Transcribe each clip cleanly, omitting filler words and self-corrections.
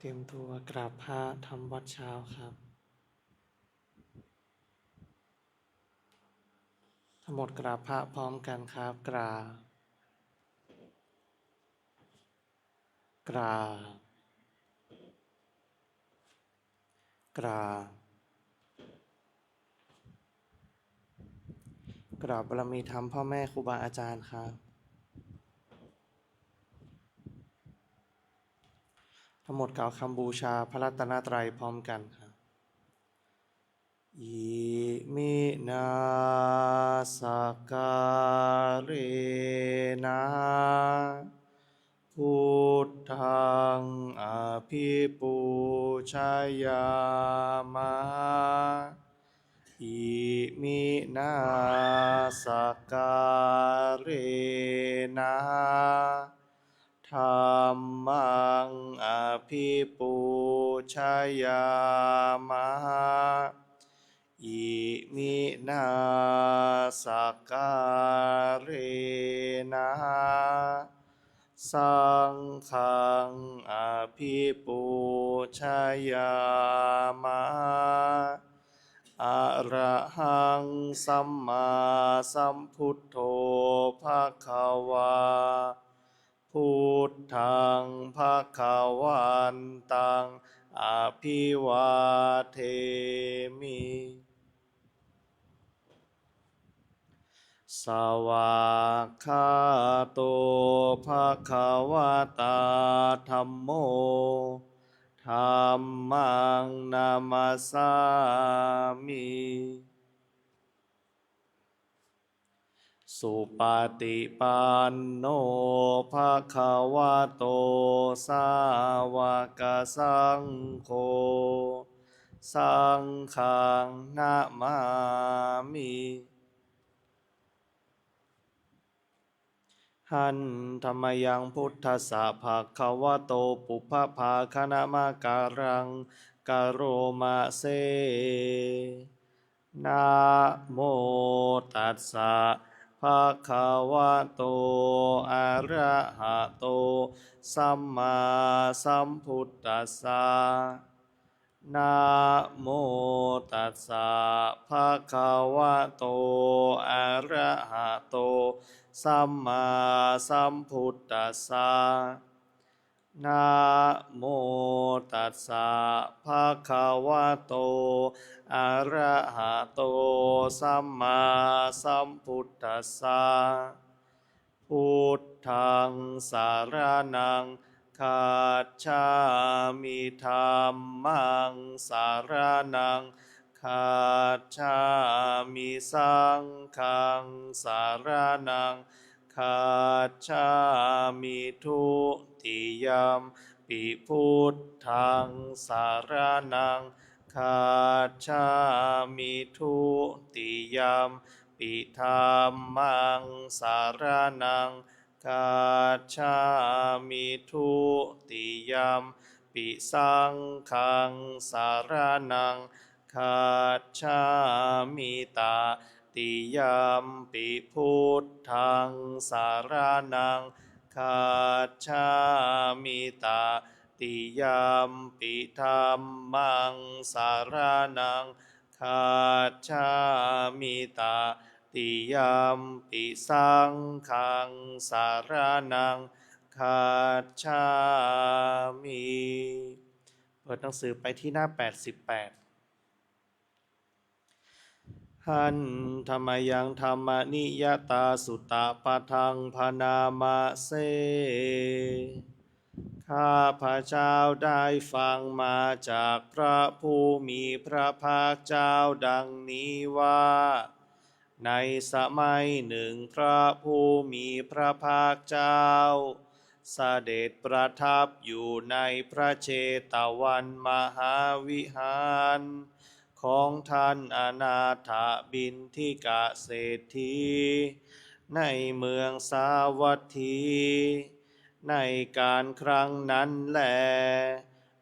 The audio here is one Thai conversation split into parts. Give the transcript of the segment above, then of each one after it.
เตรียมตัวกราบพระทำวัดเช้าครับ ทั้งหมดกราบพระพร้อมกันครับ กราบกราบกราบกราบบารมีธรรมพ่อแม่ครูบาอาจารย์ครับ ทั้งหมดกล่าวคำบูชาพระรัตนตรัยพร้อมกันครับ อิมินาสการนะพุทธังอภิปูชยามะอิมินาสการนะธัมมังอภิปูชยามะอิมินาสการนะสังฆังอภิปูชยามะอะระหังสัมมาสัมพุทโธภคะวาพุทธังภคะวันตังอภิวาเทมิสวากขาโตภคะวะตาธัมโมธัมมังนามัสสามิสุปฏิปันโนภะคะวะโตสาวกสังโฆสังฆังนะมามิหันธรรมยังพุทธัสสะภะคะวะโตปุพพภาคณมะการังกโรมะเซนะโมตัสสะภะคะวะโตอะระหะโตสัมมาสัมพุทธัสสะนะโมตัสสะภะคะวะโตอะระหะโตสัมมาสัมพุทธัสสะนะโมตัสสะภะคะวะโตอะระหะโตสัมมาสัมพุทธัสสะพุทธังสารนังคัจฉามิธัมมังสารนังคัจฉามิสังฆังสารนังคัจฉามิทุติยมปิพุทธังสารนังคัจฉามิทุติยมปิธัมมังสารนังคัจฉามิทุติยมปิสังฆังสารนังคัจฉามิตาติยมปิพุทธังสารนังคัจฉามิตาติยมปิธัมมังสารนังคัจฉามิตาติยมปิสังฆังสารนังคัจฉามิเปิดหนังสือไปที่หน้า88หันธรรมยังธรรมนิยตาสุตตะปะทังพนามะเสข้าพระเจ้าได้ฟังมาจากพระผู้มีพระภาคเจ้าดังนี้ว่าในสมัยหนึ่งพระผู้มีพระภาคเจ้าเสด็จประทับอยู่ในพระเชตวันมหาวิหารของท่านอนาถบิณฑิกเศรษฐีในเมืองสาวัตถีในการครั้งนั้นแล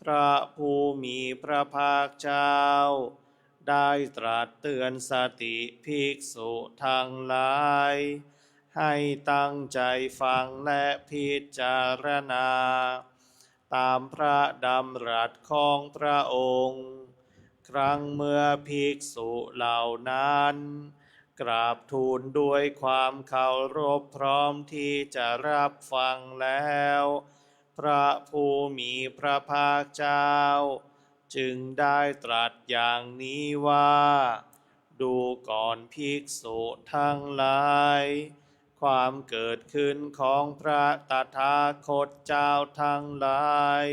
พระผู้มีพระภาคเจ้าได้ตรัสเตือนสติภิกษุทั้งหลายให้ตั้งใจฟังและพิจารณา ตามพระดำรัสของพระองค์ครั้งเมื่อภิกษุเหล่านั้นกราบทูลด้วยความเคารพพร้อมที่จะรับฟังแล้วพระผู้มีพระภาคเจ้าจึงได้ตรัสอย่างนี้ว่าดูก่อนภิกษุทั้งหลายความเกิดขึ้นของพระตถาคตเจ้าทั้งหลาย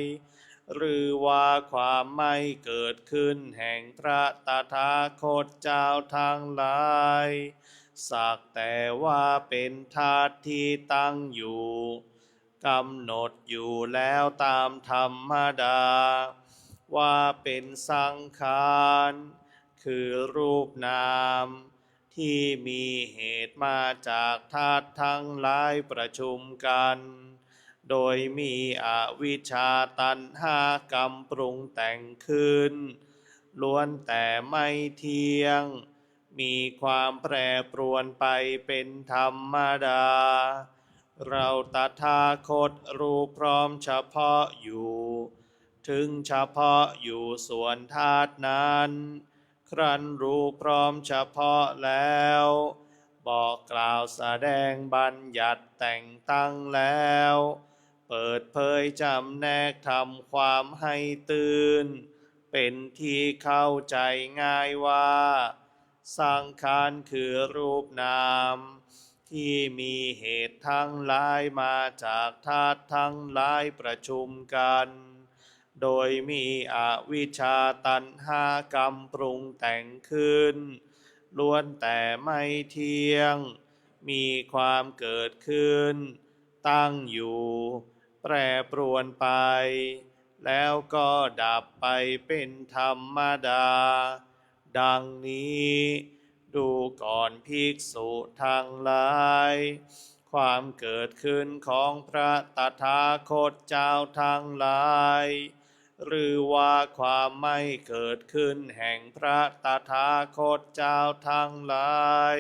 หรือว่าความไม่เกิดขึ้นแห่งพระตถาคตเจ้าทั้งหลายสักแต่ว่าเป็นธาตุที่ตั้งอยู่กำหนดอยู่แล้วตามธรรมดาว่าเป็นสังขารคือรูปนามที่มีเหตุมาจากธาตุทั้งหลายประชุมกันโดยมีอวิชชาตัณหากรรมปรุงแต่งขึ้นล้วนแต่ไม่เที่ยงมีความแปรปรวนไปเป็นธรรมดาเราตถาคตรู้พร้อมเฉพาะอยู่ถึงเฉพาะอยู่ส่วนธาตุนั้นครั้นรู้พร้อมเฉพาะแล้วบอกกล่าวแสดงบัญญัติแต่งตั้งแล้วเปิดเผยจำแนกทำความให้ตื่นเป็นที่เข้าใจง่ายว่าสังขารคือรูปนามที่มีเหตุทั้งหลายมาจากธาตุทั้งหลายประชุมกันโดยมีอวิชชาตัณหากรรมปรุงแต่งขึ้นล้วนแต่ไม่เที่ยงมีความเกิดขึ้นตั้งอยู่แปรปรวนไปแล้วก็ดับไปเป็นธรรมดาดังนี้ดูก่อนภิกษุทั้งหลายความเกิดขึ้นของพระตถาคตเจ้าทั้งหลายหรือว่าความไม่เกิดขึ้นแห่งพระตถาคตเจ้าทั้งหลาย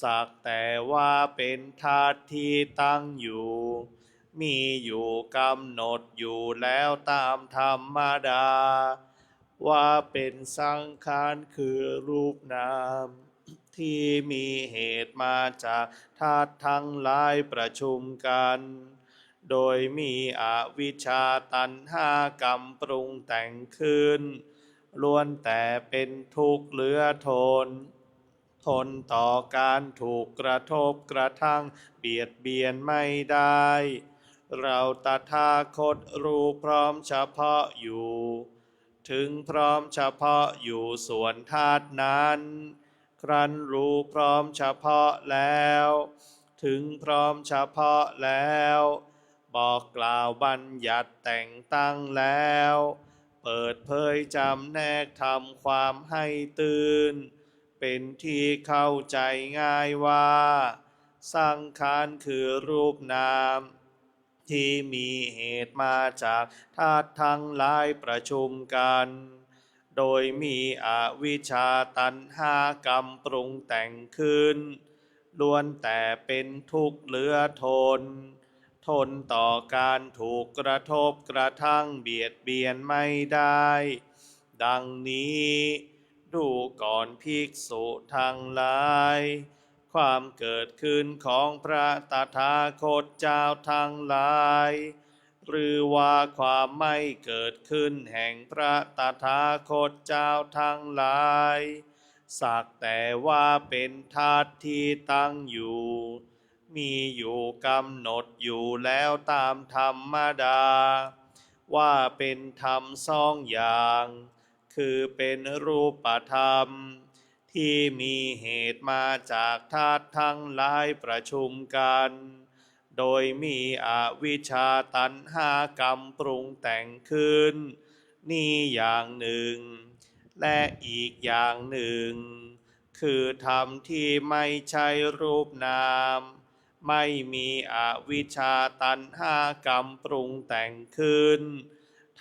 สักแต่ว่าเป็นธาตุที่ตั้งอยู่มีอยู่กำหนดอยู่แล้วตามธรรมดาว่าเป็นสังขารคือรูปนามที่มีเหตุมาจากธาตุทั้งหลายประชุมกันโดยมีอวิชชาตัณหากรรมปรุงแต่งขึ้นล้วนแต่เป็นทุกข์เหลือทนทนต่อการถูกกระทบกระทั่งเบียดเบียนไม่ได้เราตถาคตรู้พร้อมเฉพาะอยู่ถึงพร้อมเฉพาะอยู่ส่วนธาตุนั้นครั้นรู้พร้อมเฉพาะแล้วถึงพร้อมเฉพาะแล้วบอกกล่าวบัญญัติแต่งตั้งแล้วเปิดเผยจำแนกทำความให้ตื่นเป็นที่เข้าใจง่ายว่าสังขารคือรูปนามที่มีเหตุมาจากธาตุทั้งหลายประชุมกันโดยมีอวิชชาตัณหากรรมปรุงแต่งขึ้นล้วนแต่เป็นทุกข์เหลือทนทนต่อการถูกกระทบกระทั่งเบียดเบียนไม่ได้ดังนี้ดูก่อนภิกษุทั้งหลายความเกิดขึ้นของพระตถาคตเจ้าทั้งหลายหรือว่าความไม่เกิดขึ้นแห่งพระตถาคตเจ้าทั้งหลายสักแต่ว่าเป็นธาตุที่ตั้งอยู่มีอยู่กำหนดอยู่แล้วตามธรรมดาว่าเป็นธรรมสองอย่างคือเป็นรูปธรรมที่มีเหตุมาจากธาตุทั้งหลายประชุมกันโดยมีอวิชชาตัณหากรรมปรุงแต่งขึ้นนี่อย่างหนึ่งและอีกอย่างหนึ่งคือธรรมที่ไม่ใช่รูปนามไม่มีอวิชชาตัณหากรรมปรุงแต่งขึ้น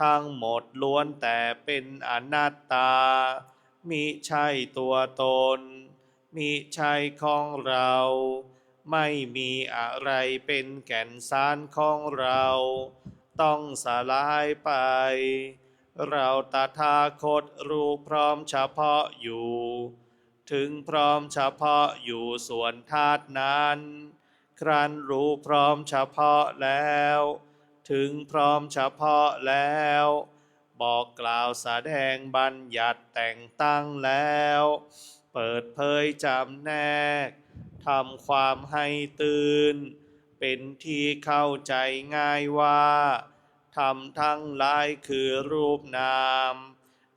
ทั้งหมดล้วนแต่เป็นอนัตตามิใช่ตัวตนมิใช่ของเราไม่มีอะไรเป็นแก่นสารของเรา ต้องสลายไปเราตถาคตรู้พร้อมเฉพาะอยู่ถึงพร้อมเฉพาะอยู่ส่วนธาตุนั้นครั้นรู้พร้อมเฉพาะแล้วถึงพร้อมเฉพาะแล้วบอกกล่าวแสดงบัญญัติแต่งตั้งแล้วเปิดเผยจำแนกทำความให้ตื่นเป็นที่เข้าใจง่ายว่าธรรมทั้งหลายคือรูปนาม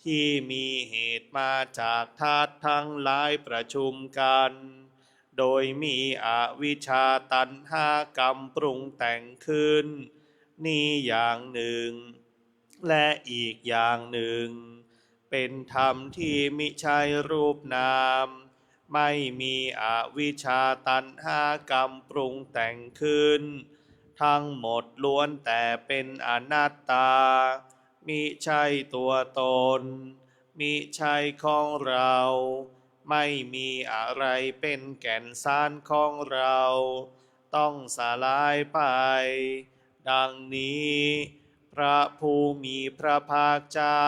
ที่มีเหตุมาจากธาตุทั้งหลายประชุมกันโดยมีอวิชชาตัณหากรรมปรุงแต่งขึ้นนี่อย่างหนึ่งและอีกอย่างหนึ่งเป็นธรรมที่มิใช่รูปนามไม่มีอวิชชาตัณหากรรมปรุงแต่งขึ้นทั้งหมดล้วนแต่เป็นอนัตตามิใช่ตัวตนมิใช่ของเราไม่มีอะไรเป็นแก่นสารของเราต้องสลายไปดังนี้พระผู้มีพระภาคเจ้า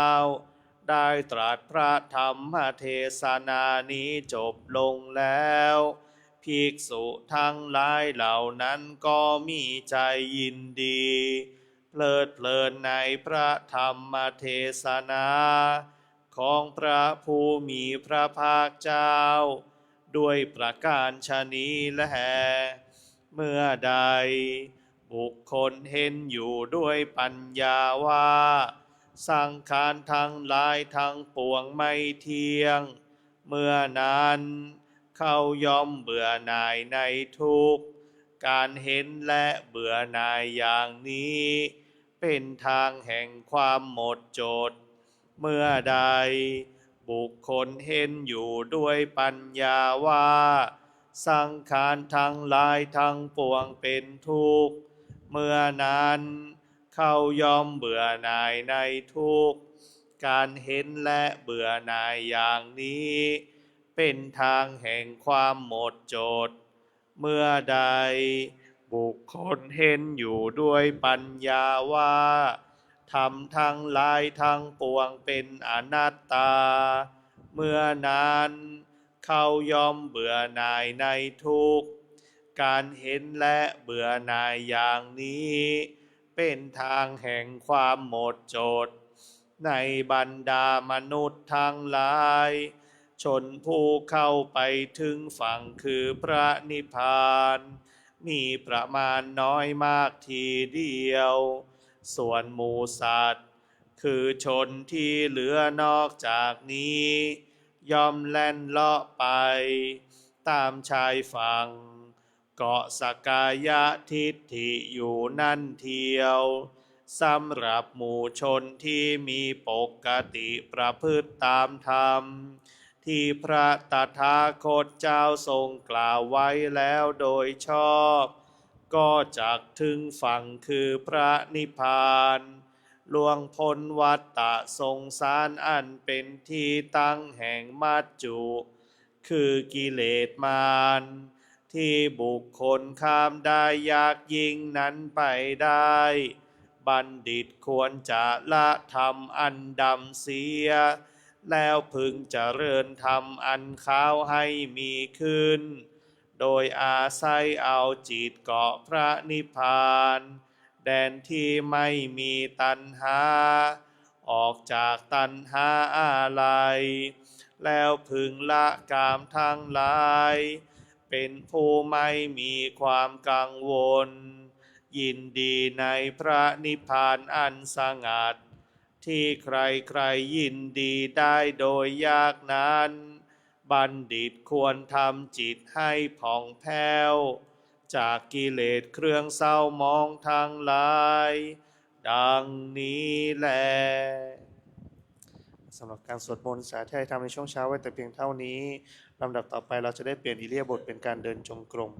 ได้ตรัสพระธรรมเทศนานี้จบลงแล้วภิกษุทั้งหลายเหล่านั้นก็มีใจยินดีเพลิดเพลินในพระธรรมเทศนาของพระผู้มีพระภาคเจ้าด้วยประการฉะนี้แลเมื่อใดบุคคลเห็นอยู่ด้วยปัญญาว่าสังขารทั้งหลายทั้งปวงไม่เที่ยงเมื่อนั้นเขายอมเบื่อหน่ายในทุกข์การเห็นและเบื่อหน่ายอย่างนี้เป็นทางแห่งความหมดจดเมื่อใดบุคคลเห็นอยู่ด้วยปัญญาว่าสังขารทั้งหลายทั้งปวงเป็นทุกข์เมื่อนั้นเขายอมเบื่อหน่ายในทุกข์การเห็นและเบื่อหน่ายอย่างนี้เป็นทางแห่งความหมดจดเมื่อใดบุคคลเห็นอยู่ด้วยปัญญาว่าธรรมทั้งหลายทั้งปวงเป็นอนัตตาเมื่อนั้นเขายอมเบื่อหน่ายในทุกข์การเห็นและเบื่อหน่ายอย่างนี้เป็นทางแห่งความหมดจดในบรรดามนุษย์ทั้งหลายชนผู้เข้าไปถึงฝั่งคือพระนิพพานมีประมาณน้อยมากทีเดียวส่วนหมูสัตว์คือชนที่เหลือนอกจากนี้ย่อมแล่นเลาะไปตามชายฝั่งเกาะสกายทิฏฐิอยู่นั่นเทียวสำหรับหมู่ชนที่มีปกติประพฤติตามธรรมที่พระตถาคตเจ้าทรงกล่าวไว้แล้วโดยชอบก็จักถึงฝั่งคือพระนิพพานล่วงพ้นวัฏฏะสงสารอันเป็นที่ตั้งแห่งมัจจุคือกิเลสมารที่บุคคลข้ามได้ยากยิ่งนั้นไปได้บัณฑิตควรจะละธรรมอันดำเสียแล้วพึงเจริญธรรมอันขาวให้มีขึ้นโดยอาศัยเอาจิตเกาะพระนิพพานแดนที่ไม่มีตัณหาออกจากตัณหาอะไรแล้วพึงละกามทั้งหลายเป็นผู้ไม่มีความกังวลยินดีในพระนิพพานอันสงัดที่ใครๆยินดีได้โดยยากนั้นบัณฑิตควรทำจิตให้ผ่องแผ้วจากกิเลสเครื่องเศร้าหมองทั้งหลายดังนี้แลสำหรับการสวดมนต์สาธยายธรรมในช่วงเช้าไว้แต่เพียงเท่านี้ลำดับต่อไปเราจะได้เปลี่ยนอิริยาบถเป็นการเดินจงกรม